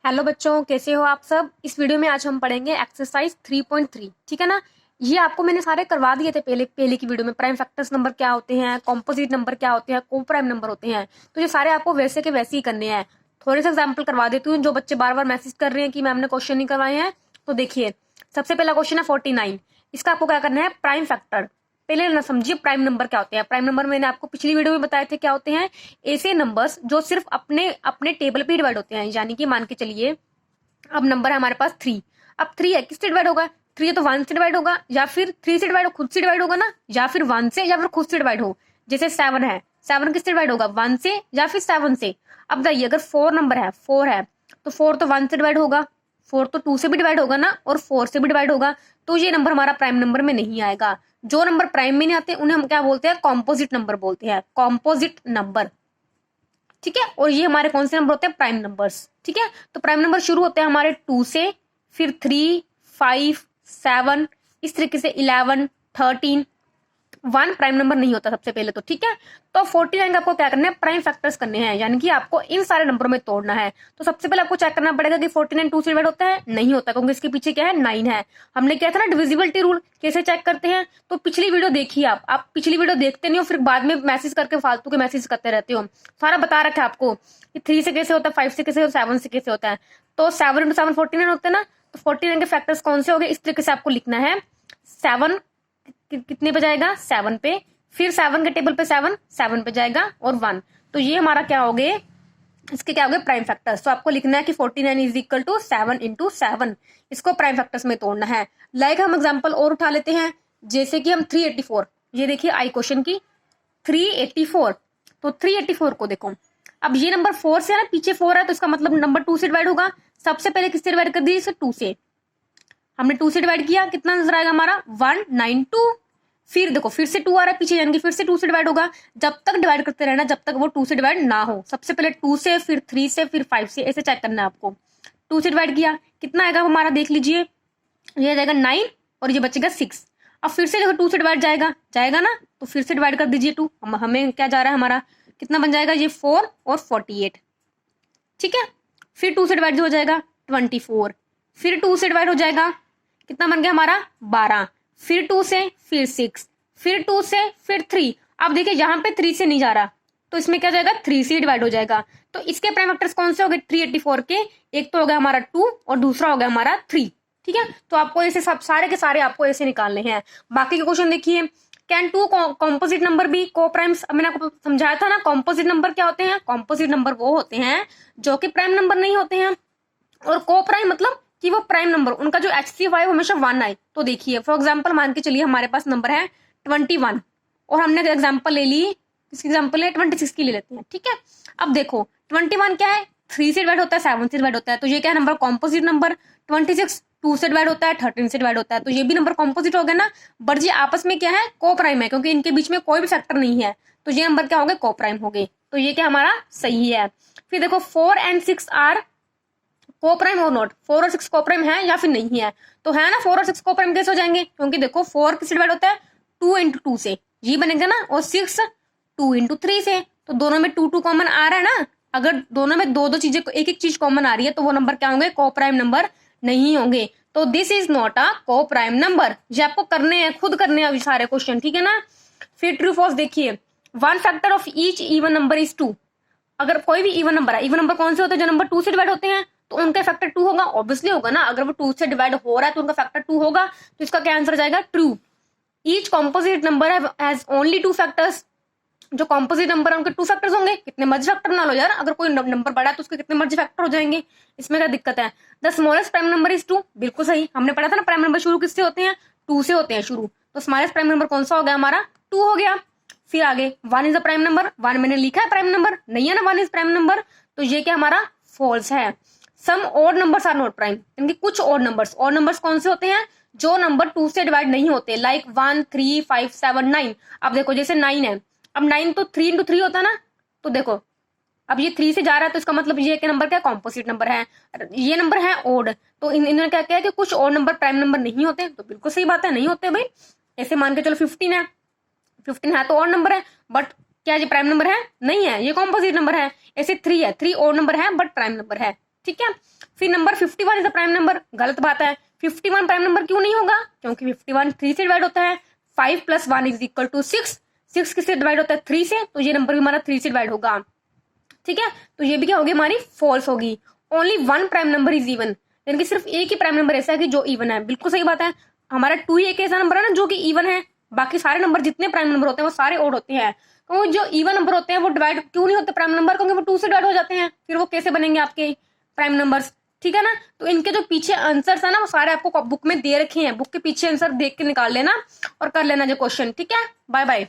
Hello बच्चों, कैसे हो आप सब। इस वीडियो में आज हम पढ़ेंगे एक्सरसाइज 3.3। ठीक है ना। ये आपको मैंने सारे करवा दिए थे पहले पहले की वीडियो में। प्राइम फैक्टर्स नंबर क्या होते हैं, कॉम्पोजिट नंबर क्या होते हैं, को प्राइम नंबर होते हैं। तो ये सारे आपको वैसे के वैसे ही करने हैं। थोड़े से एग्जाम्पल करवा देती हूँ। जो बच्चे बार बार मैसेज कर रहे हैं कि मैम ने क्वेश्चन नहीं करवाए हैं, तो देखिए सबसे पहला क्वेश्चन है 49। इसका आपको क्या करना है, प्राइम फैक्टर। पहले ना समझिए प्राइम नंबर क्या होते हैं। प्राइम नंबर मैंने आपको पिछली वीडियो में बताए थे क्या होते हैं। ऐसे नंबर्स जो सिर्फ अपने अपने टेबल पे डिवाइड होते हैं। यानी कि मान के चलिए अब नंबर है हमारे पास 3। अब 3 है, किससे डिवाइड होगा। 3 है तो 1 से डिवाइड होगा, या फिर 3 से डिवाइड हो, खुद से डिवाइड होगा ना, या फिर 1 से, या फिर खुद से डिवाइड हो। जैसे 7 है, 7 किससे डिवाइड होगा, 1 से या फिर 7 से। अब बताइए अगर 4 नंबर है, 4 है तो 4 तो 1 से डिवाइड होगा, 4 तो 2 से भी डिवाइड होगा ना, और 4 से भी डिवाइड होगा। तो ये नंबर हमारा प्राइम नंबर में नहीं आएगा। जो नंबर प्राइम में नहीं आते उन्हें हम क्या बोलते हैं, कॉम्पोजिट नंबर बोलते हैं। कॉम्पोजिट नंबर, ठीक है। और ये हमारे कौन से नंबर होते हैं, प्राइम नंबर्स। ठीक है, तो प्राइम नंबर शुरू होते हैं हमारे 2 से, फिर 3, 5, 7, इस तरीके से 11, 13। 1 प्राइम नंबर नहीं होता सबसे पहले तो। ठीक है, तो 49 का आपको क्या करना है, प्राइम फैक्टर्स करने हैं। यानी कि आपको इन सारे नंबरों में तोड़ना है। तो सबसे पहले आपको चेक करना पड़ेगा कि 49 2 से डिवाइड होता है, नहीं होता, क्योंकि इसके पीछे क्या है, 9 है। हमने क्या था ना, डिविजिबिलिटी रूल। कैसे चेक करते हैं, तो पिछली वीडियो देखिए। आप पिछली वीडियो देखते नहीं हो, फिर बाद में मैसेज करके फालतू के मैसेज करते रहते हो। सारा बता रखा है आपको कि 3 से कैसे होता है, 5 से कैसे होता है, 7 से कैसे होता है। तो 7 इंटू 7 49 होते हैं ना। तो 49 के फैक्टर्स कौन से हो गए, इस तरीके से आपको लिखना है। 7 कितने पे जाएगा, 7 पे, फिर 7 के टेबल पे 7 7 पे जाएगा, और 1। तो ये हमारा क्या हो गए, इसके क्या हो गए, प्राइम फैक्टर्स। तो आपको लिखना है कि 49 इज इक्वल टू 7 इंटू 7। इसको प्राइम फैक्टर्स में तोड़ना है। लाइक हम एग्जाम्पल और उठा लेते हैं। जैसे कि हम 384, ये देखिए आई क्वेश्चन की 384। तो 384 को देखो, अब ये नंबर 4 से है ना, पीछे 4 है, तो इसका मतलब नंबर 2 से डिवाइड होगा। सबसे पहले किससे डिवाइड कर दीजिए, 2 से। हमने 2 से डिवाइड किया, कितना नजर आएगा हमारा, 192। फिर देखो फिर से 2 आ रहा है पीछे, यानी कि फिर से 2 से डिवाइड होगा। जब तक डिवाइड करते रहना जब तक वो 2 से डिवाइड ना हो। सबसे पहले 2 से, फिर 3 से, फिर 5 से, ऐसे चेक करना है आपको। 2 से डिवाइड किया, कितना आएगा हमारा, देख लीजिए। ये जाएगा 9, और ये बचेगा 6। अब फिर से देखो 2 से डिवाइड जाएगा जाएगा ना, तो फिर से डिवाइड कर दीजिए 2। हमें क्या जा रहा है, हमारा कितना बन जाएगा, ये 4 और 48। ठीक है, फिर 2 से डिवाइड हो जाएगा 24, फिर 2 से डिवाइड हो जाएगा, कितना बन गया हमारा 12, फिर 2 से, फिर 6, फिर 2 से, फिर 3। अब देखिए यहाँ पे 3 से नहीं जा रहा, तो इसमें क्या जाएगा, 3 से डिवाइड हो जाएगा। तो इसके प्राइम फैक्टर्स कौन से हो गए 384 के, एक तो हो गया हमारा 2 और दूसरा हो गया हमारा 3। ठीक है, तो आपको ऐसे सब सारे के सारे आपको ऐसे निकालने हैं। बाकी के क्वेश्चन देखिए, कैन टू कॉम्पोजिट नंबर भी को प्राइम्स। मैंने आपको समझाया था ना, कॉम्पोजिट नंबर क्या होते हैं। कॉम्पोजिट नंबर वो होते हैं जो कि प्राइम नंबर नहीं होते हैं। और को प्राइम मतलब कि वो प्राइम नंबर, उनका जो HCF आए हमेशा 1 आए। तो देखिए फॉर एग्जाम्पल मान के चलिए हमारे पास नंबर है 21, और हमने एग्जाम्पल ले ली, किसकी एग्जाम्पल है, 26 की ले लेते हैं। ठीक है, अब देखो 21 क्या है, 3 से डिवाइड होता है, 7 से डिवाइड होता है, तो ये क्या है नंबर, कॉम्पोजिट नंबर। 26 2 से डिवाइड होता है, 13 से डिवाइड होता है, तो ये भी नंबर कॉम्पोजिट हो गया ना। बट ये आपस में क्या है, को प्राइम है, क्योंकि इनके बीच में कोई भी फैक्टर नहीं है। तो ये नंबर क्या हो गए, को प्राइम हो गए। तो ये क्या हमारा सही है। फिर देखो 4 and 6 आर को प्राइम और नॉट। 4 और 6 को प्राइम है या फिर नहीं है, तो है ना। 4 और 6 को प्राइम कैसे हो जाएंगे, क्योंकि देखो 4 किससे डिवाइड होता है, 2 इंटू 2 से, ये बनेगा ना, और 6 2 इंटू 3 से। तो दोनों में 2 2 कॉमन आ रहा है ना। अगर दोनों में दो दो चीजें, एक एक चीज कॉमन आ रही है, तो वो नंबर क्या होंगे, को प्राइम नंबर नहीं होंगे। तो दिस इज नॉट अ को प्राइम नंबर। ये आपको करने हैं, खुद करने हैं अभी सारे क्वेश्चन। ठीक है ना। फिर ट्रू फॉल्स देखिए, 1 factor of each even number is 2। अगर कोई भी इवन नंबर है, इवन नंबर कौन से होते हैं, जो नंबर 2 से डिवाइड होते हैं, तो उनका फैक्टर 2 होगा। ऑब्वियसली होगा ना, अगर वो 2 से डिवाइड हो रहा है तो उनका फैक्टर 2 होगा। तो इसका क्या आंसर जाएगा, true. Each composite number has only 2 factors. जो कॉम्पोजिट नंबर है उनके 2 फैक्टर्स होंगे। कितने मर्जी फैक्टर ना लो यार, अगर कोई नंबर बड़ा है तो उसके कितने मर्जी फैक्टर हो जाएंगे, इसमें क्या दिक्कत है। The smallest prime number is 2, बिल्कुल सही। हमने पढ़ा था ना, प्राइम नंबर शुरू किससे होते हैं, 2 से होते हैं शुरू। तो स्मॉलेस्ट प्राइम नंबर कौन सा हो गया हमारा, 2 हो गया। फिर आगे 1 इज अ प्राइम नंबर, 1 मैंने लिखा है प्राइम नंबर, नहीं है ना 1 इज प्राइम नंबर, तो ये क्या हमारा फॉल्स है। Some odd numbers are not prime, यानी कुछ ऑड नंबर्स कौन से होते हैं, जो नंबर 2 से डिवाइड नहीं होते, लाइक 1 3 5 7 9। अब देखो जैसे 9 है, अब 9 तो 3 इंटू 3 होता है ना। तो देखो अब ये 3 से जा रहा है, तो इसका मतलब ये के नंबर क्या, कॉम्पोजिट नंबर है। ये नंबर है ओड, तो इन्होंने क्या किया कि कुछ और नंबर प्राइम नंबर नहीं होते। तो बिल्कुल सही बात है, नहीं होते भाई। ऐसे मान के चलो 15 है, 15 है तो और नंबर है, बट क्या ये प्राइम नंबर है, नहीं है, ये कॉम्पोजिट नंबर है। ऐसे 3 है, 3 और नंबर है बट प्राइम नंबर है। ठीक है। फिर number 51 is the prime number, गलत बात है। 51 प्राइम नंबर क्यों नहीं होगा? क्योंकि 51 3 से डिवाइड होता है। 5 + 1 इज इक्वल टू 6, 6 किससे डिवाइड होता है? 3 से, तो ये नंबर भी हमारा 3 से डिवाइड होगा। ठीक है, तो ये भी क्या होगी हमारी? फॉल्स होगी। Only one prime number is even, यानी कि सिर्फ एक ही प्राइम नंबर ऐसा है कि जो इवन है। बिल्कुल सही बात है, हमारा 2 ही एक ऐसा नंबर है ना जो कि इवन है। बाकी सारे नंबर जितने प्राइम नंबर होते हैं वो सारे ओड होते हैं। तो जो इवन नंबर होते हैं वो डिवाइड क्यों नहीं होते प्राइम नंबर? क्योंकि वो 2 से डिवाइड हो जाते हैं। फिर वो कैसे बनेंगे आपके प्राइम नंबर्स? ठीक है ना। तो इनके जो पीछे आंसर्स है ना वो सारे आपको बुक में दे रखे हैं। बुक के पीछे आंसर देख के निकाल लेना और कर लेना जो क्वेश्चन। ठीक है, बाय बाय।